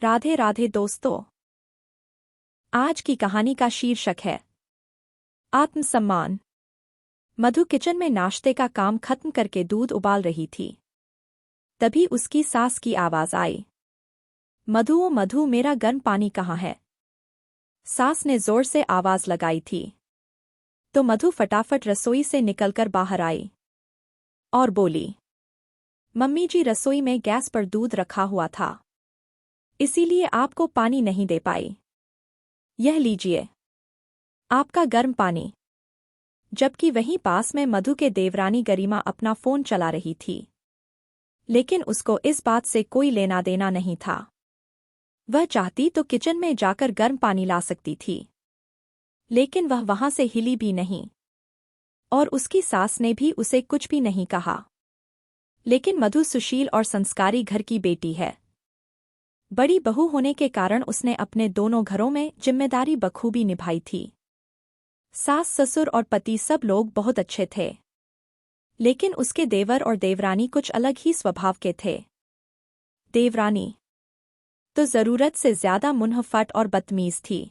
राधे राधे दोस्तों। आज की कहानी का शीर्षक है आत्मसम्मान। मधु किचन में नाश्ते का काम खत्म करके दूध उबाल रही थी। तभी उसकी सास की आवाज आई, मधु ओ मधु, मेरा गर्म पानी कहाँ है? सास ने जोर से आवाज लगाई थी तो मधु फटाफट रसोई से निकलकर बाहर आई और बोली, मम्मी जी, रसोई में गैस पर दूध रखा हुआ था, इसीलिए आपको पानी नहीं दे पाई। यह लीजिए आपका गर्म पानी। जबकि वहीं पास में मधु के देवरानी गरिमा अपना फोन चला रही थी, लेकिन उसको इस बात से कोई लेना देना नहीं था। वह चाहती तो किचन में जाकर गर्म पानी ला सकती थी, लेकिन वह वहां से हिली भी नहीं और उसकी सास ने भी उसे कुछ भी नहीं कहा। लेकिन मधु सुशील और संस्कारी घर की बेटी है। बड़ी बहू होने के कारण उसने अपने दोनों घरों में जिम्मेदारी बखूबी निभाई थी। सास ससुर और पति सब लोग बहुत अच्छे थे, लेकिन उसके देवर और देवरानी कुछ अलग ही स्वभाव के थे। देवरानी तो जरूरत से ज्यादा मुंहफट और बदतमीज थी।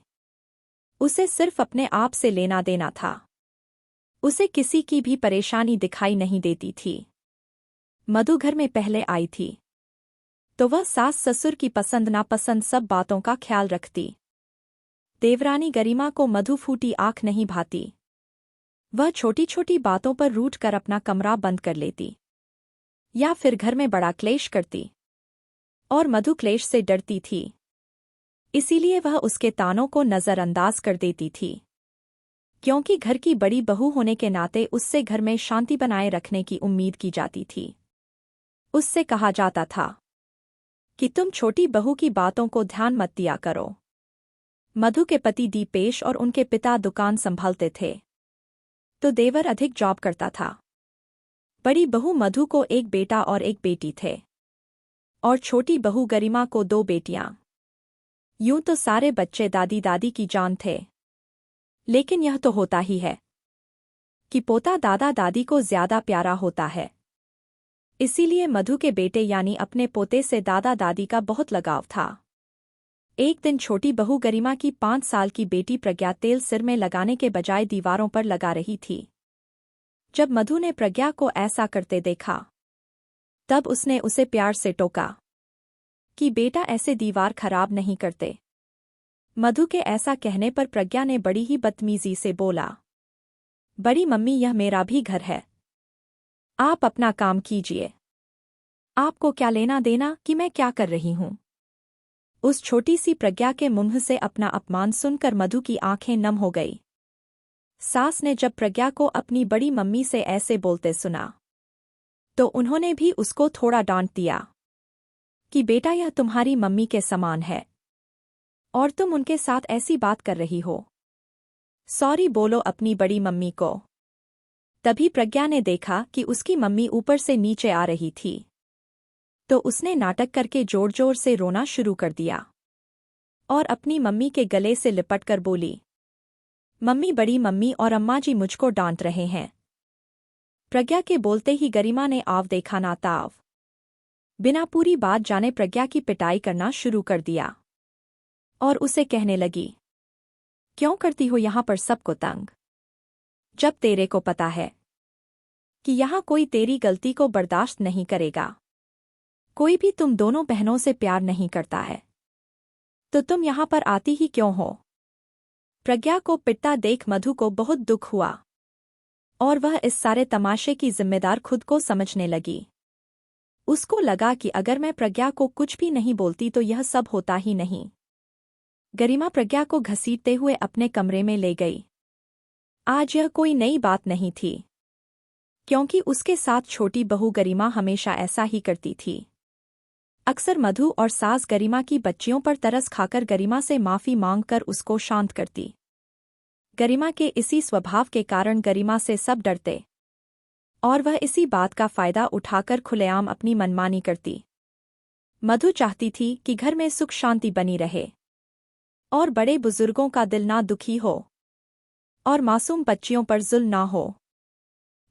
उसे सिर्फ अपने आप से लेना देना था। उसे किसी की भी परेशानी दिखाई नहीं देती थी। मधु घर में पहले आई थी तो वह सास ससुर की पसंद नापसंद सब बातों का ख्याल रखती। देवरानी गरिमा को मधु फूटी आंख नहीं भाती। वह छोटी छोटी बातों पर रूठ कर अपना कमरा बंद कर लेती या फिर घर में बड़ा क्लेश करती, और मधु क्लेश से डरती थी, इसीलिए वह उसके तानों को नजरअंदाज कर देती थी। क्योंकि घर की बड़ी बहू होने के नाते उससे घर में शांति बनाए रखने की उम्मीद की जाती थी। उससे कहा जाता था कि तुम छोटी बहू की बातों को ध्यान मत दिया करो। मधु के पति दीपेश और उनके पिता दुकान संभालते थे, तो देवर अधिक जॉब करता था। बड़ी बहू मधु को एक बेटा और एक बेटी थे, और छोटी बहू गरिमा को 2 बेटियां। यूं तो सारे बच्चे दादी दादी की जान थे, लेकिन यह तो होता ही है कि पोता दादा दादी को ज्यादा प्यारा होता है। इसीलिए मधु के बेटे यानी अपने पोते से दादा दादी का बहुत लगाव था। एक दिन छोटी बहू गरिमा की 5 साल की बेटी प्रज्ञा तेल सिर में लगाने के बजाय दीवारों पर लगा रही थी। जब मधु ने प्रज्ञा को ऐसा करते देखा, तब उसने उसे प्यार से टोका कि बेटा, ऐसे दीवार खराब नहीं करते। मधु के ऐसा कहने पर प्रज्ञा ने बड़ी ही बदतमीजी से बोला, बड़ी मम्मी, यह मेरा भी घर है, आप अपना काम कीजिए। आपको क्या लेना देना कि मैं क्या कर रही हूं? उस छोटी सी प्रज्ञा के मुंह से अपना अपमान सुनकर मधु की आंखें नम हो गई। सास ने जब प्रज्ञा को अपनी बड़ी मम्मी से ऐसे बोलते सुना, तो उन्होंने भी उसको थोड़ा डांट दिया कि बेटा, यह तुम्हारी मम्मी के समान है और तुम उनके साथ ऐसी बात कर रही हो। सॉरी बोलो अपनी बड़ी मम्मी को। तभी प्रज्ञा ने देखा कि उसकी मम्मी ऊपर से नीचे आ रही थी, तो उसने नाटक करके जोर जोर से रोना शुरू कर दिया और अपनी मम्मी के गले से लिपटकर बोली, मम्मी, बड़ी मम्मी और अम्मा जी मुझको डांट रहे हैं। प्रज्ञा के बोलते ही गरिमा ने आव देखा ना ताव, बिना पूरी बात जाने प्रज्ञा की पिटाई करना शुरू कर दिया और उसे कहने लगी, क्यों करती हो यहां पर सबको तंग, जब तेरे को पता है कि यहां कोई तेरी गलती को बर्दाश्त नहीं करेगा। कोई भी तुम दोनों बहनों से प्यार नहीं करता है, तो तुम यहां पर आती ही क्यों हो? प्रज्ञा को पिटता देख मधु को बहुत दुख हुआ और वह इस सारे तमाशे की जिम्मेदार खुद को समझने लगी। उसको लगा कि अगर मैं प्रज्ञा को कुछ भी नहीं बोलती तो यह सब होता ही नहीं। गरिमा प्रज्ञा को घसीटते हुए अपने कमरे में ले गई। आज यह कोई नई बात नहीं थी, क्योंकि उसके साथ छोटी बहू गरिमा हमेशा ऐसा ही करती थी। अक्सर मधु और सास गरिमा की बच्चियों पर तरस खाकर गरिमा से माफी मांगकर उसको शांत करती। गरिमा के इसी स्वभाव के कारण गरिमा से सब डरते और वह इसी बात का फायदा उठाकर खुलेआम अपनी मनमानी करती। मधु चाहती थी कि घर में सुख शांति बनी रहे और बड़े बुजुर्गों का दिल ना दुखी हो और मासूम बच्चियों पर जुल्म ना हो।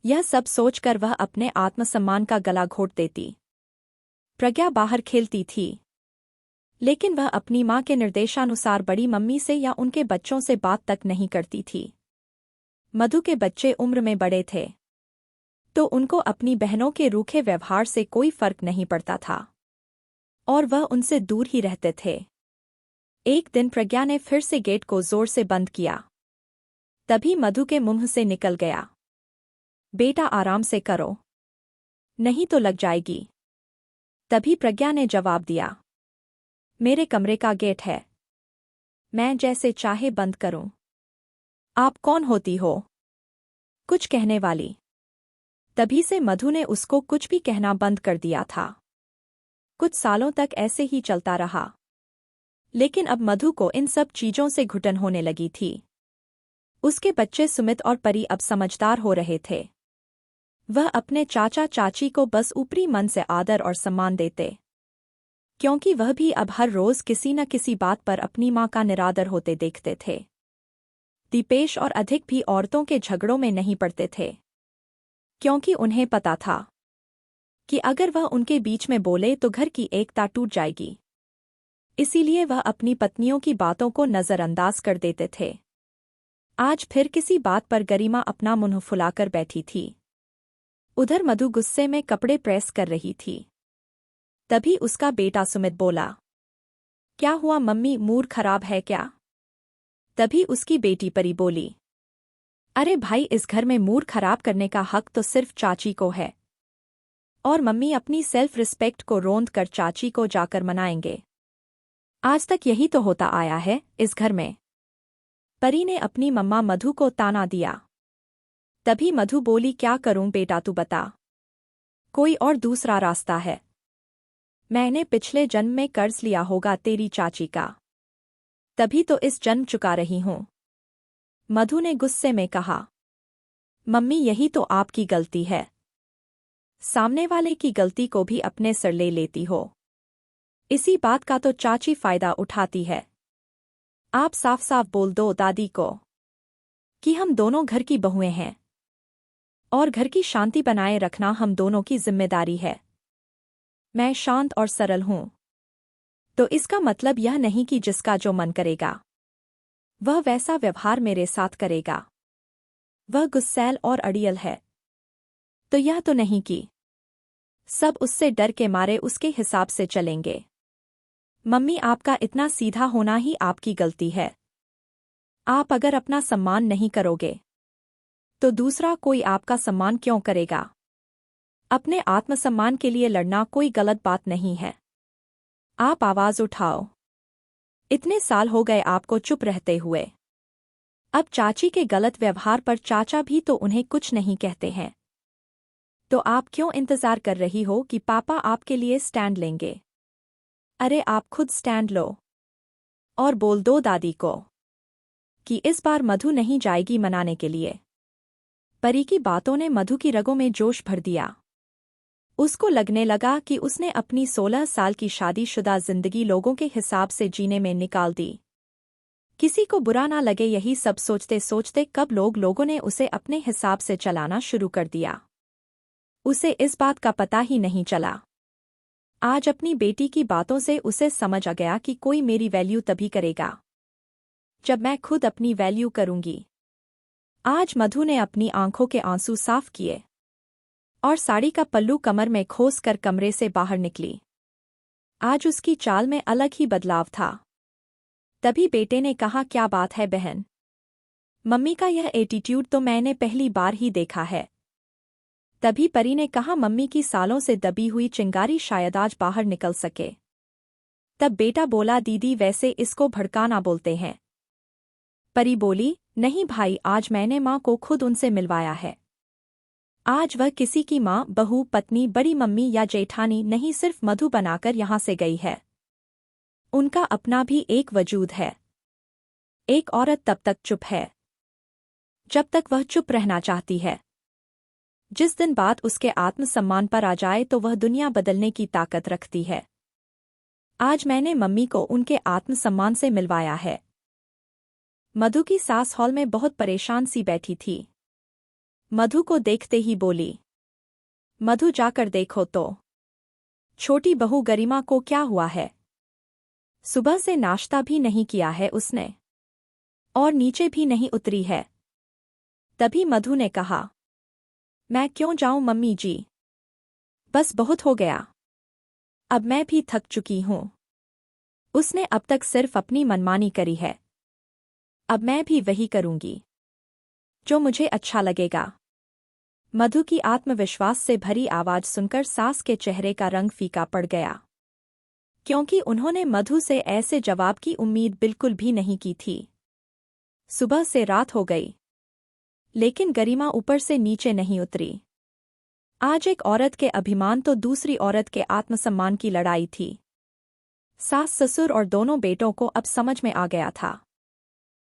यह सब सोचकर वह अपने आत्मसम्मान का गला घोट देती। प्रज्ञा बाहर खेलती थी। लेकिन वह अपनी माँ के निर्देशानुसार बड़ी मम्मी से या उनके बच्चों से बात तक नहीं करती थी। मधु के बच्चे उम्र में बड़े थे, तो उनको अपनी बहनों के रूखे व्यवहार से कोई फर्क नहीं पड़ता था और वह उनसे दूर ही रहते थे। एक दिन प्रज्ञा ने फिर से गेट को जोर से बंद किया। तभी मधु के मुंह से निकल गया, बेटा आराम से करो, नहीं तो लग जाएगी। तभी प्रज्ञा ने जवाब दिया, मेरे कमरे का गेट है, मैं जैसे चाहे बंद करूं। आप कौन होती हो कुछ कहने वाली? तभी से मधु ने उसको कुछ भी कहना बंद कर दिया था। कुछ सालों तक ऐसे ही चलता रहा, लेकिन अब मधु को इन सब चीजों से घुटन होने लगी थी। उसके बच्चे सुमित और परी अब समझदार हो रहे थे। वह अपने चाचा चाची को बस ऊपरी मन से आदर और सम्मान देते, क्योंकि वह भी अब हर रोज किसी न किसी बात पर अपनी माँ का निरादर होते देखते थे। दीपेश और अधिक भी औरतों के झगड़ों में नहीं पड़ते थे, क्योंकि उन्हें पता था कि अगर वह उनके बीच में बोले तो घर की एकता टूट जाएगी। इसीलिए वह अपनी पत्नियों की बातों को नजरअंदाज कर देते थे। आज फिर किसी बात पर गरिमा अपना मुंह फुलाकर बैठी थी। उधर मधु गुस्से में कपड़े प्रेस कर रही थी। तभी उसका बेटा सुमित बोला, क्या हुआ मम्मी, मूड खराब है क्या? तभी उसकी बेटी परी बोली, अरे भाई, इस घर में मूड खराब करने का हक तो सिर्फ चाची को है, और मम्मी अपनी सेल्फ रिस्पेक्ट को रोंद कर चाची को जाकर मनाएंगे। आज तक यही तो होता आया है इस घर में। परी ने अपनी मम्मा मधु को ताना दिया। तभी मधु बोली, क्या करूं बेटा, तू बता, कोई और दूसरा रास्ता है? मैंने पिछले जन्म में कर्ज लिया होगा तेरी चाची का, तभी तो इस जन्म चुका रही हूं। मधु ने गुस्से में कहा, मम्मी यही तो आपकी गलती है, सामने वाले की गलती को भी अपने सर ले लेती हो। इसी बात का तो चाची फायदा उठाती है। आप साफ साफ बोल दो दादी को कि हम दोनों घर की बहुएं हैं और घर की शांति बनाए रखना हम दोनों की जिम्मेदारी है। मैं शांत और सरल हूं, तो इसका मतलब यह नहीं कि जिसका जो मन करेगा वह वैसा व्यवहार मेरे साथ करेगा। वह गुस्सैल और अड़ियल है, तो यह तो नहीं कि सब उससे डर के मारे उसके हिसाब से चलेंगे। मम्मी, आपका इतना सीधा होना ही आपकी गलती है। आप अगर अपना सम्मान नहीं करोगे तो दूसरा कोई आपका सम्मान क्यों करेगा? अपने आत्मसम्मान के लिए लड़ना कोई गलत बात नहीं है। आप आवाज उठाओ। इतने साल हो गए आपको चुप रहते हुए। अब चाची के गलत व्यवहार पर चाचा भी तो उन्हें कुछ नहीं कहते हैं, तो आप क्यों इंतजार कर रही हो कि पापा आपके लिए स्टैंड लेंगे? अरे आप खुद स्टैंड लो और बोल दो दादी को कि इस बार मधु नहीं जाएगी मनाने के लिए। परी की बातों ने मधु की रगों में जोश भर दिया। उसको लगने लगा कि उसने अपनी 16 साल की शादीशुदा जिंदगी लोगों के हिसाब से जीने में निकाल दी। किसी को बुरा ना लगे, यही सब सोचते सोचते कब लोगों ने उसे अपने हिसाब से चलाना शुरू कर दिया। उसे इस बात का पता ही नहीं चला। आज अपनी बेटी की बातों से उसे समझ आ गया कि कोई मेरी वैल्यू तभी करेगा जब मैं खुद अपनी वैल्यू करूंगी। आज मधु ने अपनी आंखों के आंसू साफ किए और साड़ी का पल्लू कमर में खोस कर कमरे से बाहर निकली। आज उसकी चाल में अलग ही बदलाव था। तभी बेटे ने कहा, क्या बात है बहन, मम्मी का यह एटीट्यूड तो मैंने पहली बार ही देखा है। तभी परी ने कहा, मम्मी की सालों से दबी हुई चिंगारी शायद आज बाहर निकल सके। तब बेटा बोला, दीदी वैसे इसको भड़काना बोलते हैं। परी बोली, नहीं भाई, आज मैंने माँ को खुद उनसे मिलवाया है। आज वह किसी की माँ, बहू, पत्नी, बड़ी मम्मी या जेठानी नहीं, सिर्फ मधु बनाकर यहाँ से गई है। उनका अपना भी एक वजूद है। एक औरत तब तक चुप है जब तक वह चुप रहना चाहती है। जिस दिन बात उसके आत्मसम्मान पर आ जाए तो वह दुनिया बदलने की ताकत रखती है। आज मैंने मम्मी को उनके आत्मसम्मान से मिलवाया है। मधु की सास हॉल में बहुत परेशान सी बैठी थी। मधु को देखते ही बोली, मधु जाकर देखो तो छोटी बहू गरिमा को क्या हुआ है। सुबह से नाश्ता भी नहीं किया है उसने और नीचे भी नहीं उतरी है। तभी मधु ने कहा, मैं क्यों जाऊं मम्मी जी, बस बहुत हो गया, अब मैं भी थक चुकी हूं। उसने अब तक सिर्फ अपनी मनमानी करी है, अब मैं भी वही करूंगी जो मुझे अच्छा लगेगा। मधु की आत्मविश्वास से भरी आवाज सुनकर सास के चेहरे का रंग फीका पड़ गया, क्योंकि उन्होंने मधु से ऐसे जवाब की उम्मीद बिल्कुल भी नहीं की थी। सुबह से रात हो गई, लेकिन गरिमा ऊपर से नीचे नहीं उतरी। आज एक औरत के अभिमान तो दूसरी औरत के आत्मसम्मान की लड़ाई थी। सास ससुर और दोनों बेटों को अब समझ में आ गया था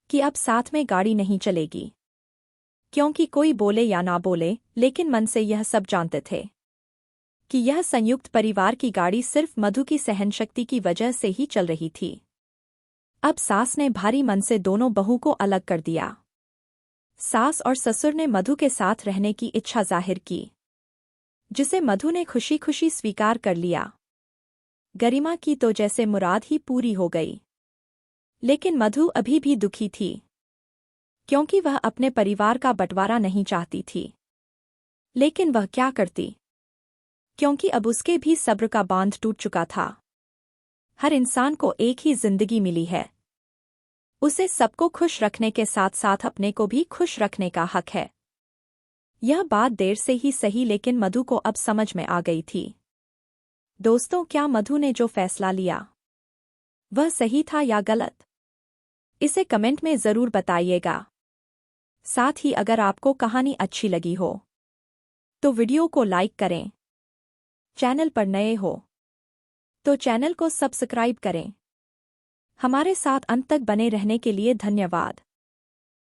कि अब साथ में गाड़ी नहीं चलेगी, क्योंकि कोई बोले या ना बोले, लेकिन मन से यह सब जानते थे कि यह संयुक्त परिवार की गाड़ी सिर्फ मधु की सहनशक्ति की वजह से ही चल रही थी। अब सास ने भारी मन से दोनों बहू को अलग कर दिया। सास और ससुर ने मधु के साथ रहने की इच्छा जाहिर की, जिसे मधु ने खुशी खुशी स्वीकार कर लिया। गरिमा की तो जैसे मुराद ही पूरी हो गई, लेकिन मधु अभी भी दुखी थी, क्योंकि वह अपने परिवार का बंटवारा नहीं चाहती थी। लेकिन वह क्या करती, क्योंकि अब उसके भी सब्र का बांध टूट चुका था। हर इंसान को एक ही जिंदगी मिली है, उसे सबको खुश रखने के साथ साथ अपने को भी खुश रखने का हक है। यह बात देर से ही सही, लेकिन मधु को अब समझ में आ गई थी। दोस्तों, क्या मधु ने जो फैसला लिया वह सही था या गलत? इसे कमेंट में ज़रूर बताइएगा। साथ ही अगर आपको कहानी अच्छी लगी हो तो वीडियो को लाइक करें। चैनल पर नए हो तो चैनल को सब्सक्राइब करें। हमारे साथ अंत तक बने रहने के लिए धन्यवाद।